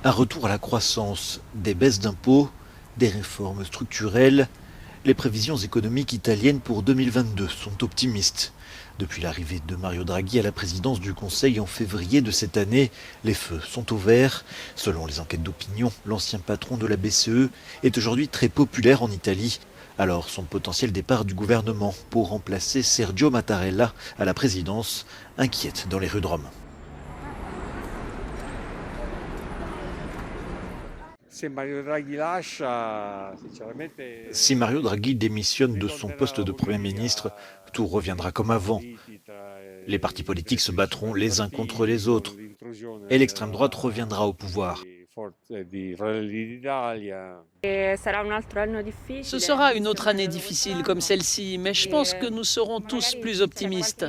Un retour à la croissance, des baisses d'impôts, des réformes structurelles. Les prévisions économiques italiennes pour 2022 sont optimistes. Depuis l'arrivée de Mario Draghi à la présidence du Conseil en février de cette année, les feux sont au vert. Selon les enquêtes d'opinion, l'ancien patron de la BCE est aujourd'hui très populaire en Italie. Alors son potentiel départ du gouvernement pour remplacer Sergio Mattarella à la présidence inquiète dans les rues de Rome. Si Mario Draghi démissionne de son poste de Premier ministre, tout reviendra comme avant. Les partis politiques se battront les uns contre les autres et l'extrême droite reviendra au pouvoir. Ce sera une autre année difficile comme celle-ci, mais je pense que nous serons tous plus optimistes.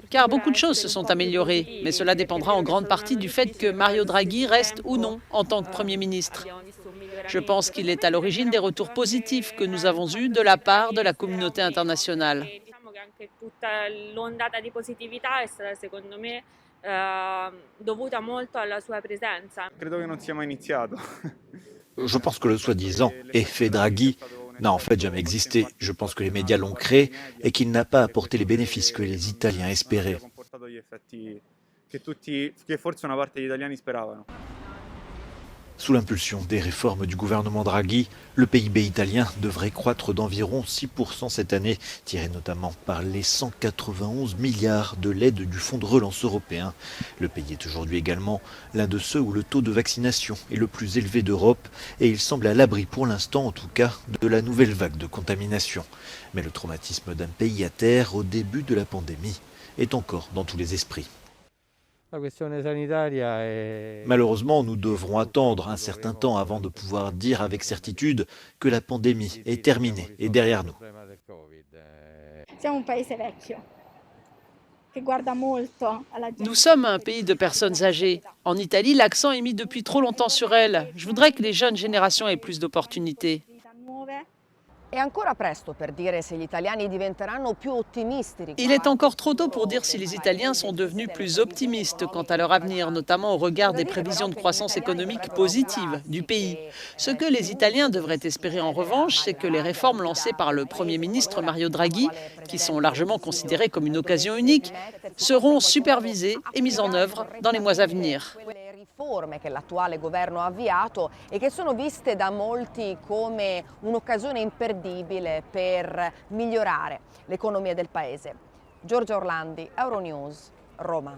Car beaucoup de choses se sont améliorées, mais cela dépendra en grande partie du fait que Mario Draghi reste ou non en tant que Premier ministre. Je pense qu'il est à l'origine des retours positifs que nous avons eus de la part de la communauté internationale. Je pense que le soi-disant effet Draghi n'a en fait jamais existé. Je pense que les médias l'ont créé et qu'il n'a pas apporté les bénéfices que les Italiens espéraient. Sous l'impulsion des réformes du gouvernement Draghi, le PIB italien devrait croître d'environ 6% cette année, tiré notamment par les 191 milliards de l'aide du Fonds de relance européen. Le pays est aujourd'hui également l'un de ceux où le taux de vaccination est le plus élevé d'Europe et il semble à l'abri pour l'instant en tout cas de la nouvelle vague de contamination. Mais le traumatisme d'un pays à terre au début de la pandémie est encore dans tous les esprits. Malheureusement, nous devrons attendre un certain temps avant de pouvoir dire avec certitude que la pandémie est terminée et derrière nous. Nous sommes un pays de personnes âgées. En Italie, l'accent est mis depuis trop longtemps sur elles. Je voudrais que les jeunes générations aient plus d'opportunités. Il est encore trop tôt pour dire si les Italiens sont devenus plus optimistes quant à leur avenir, notamment au regard des prévisions de croissance économique positive du pays. Ce que les Italiens devraient espérer en revanche, c'est que les réformes lancées par le Premier ministre Mario Draghi, qui sont largement considérées comme une occasion unique, seront supervisées et mises en œuvre dans les mois à venir. Riforme che l'attuale governo ha avviato e che sono viste da molti come un'occasione imperdibile per migliorare l'economia del paese. Giorgia Orlandi, Euronews, Roma.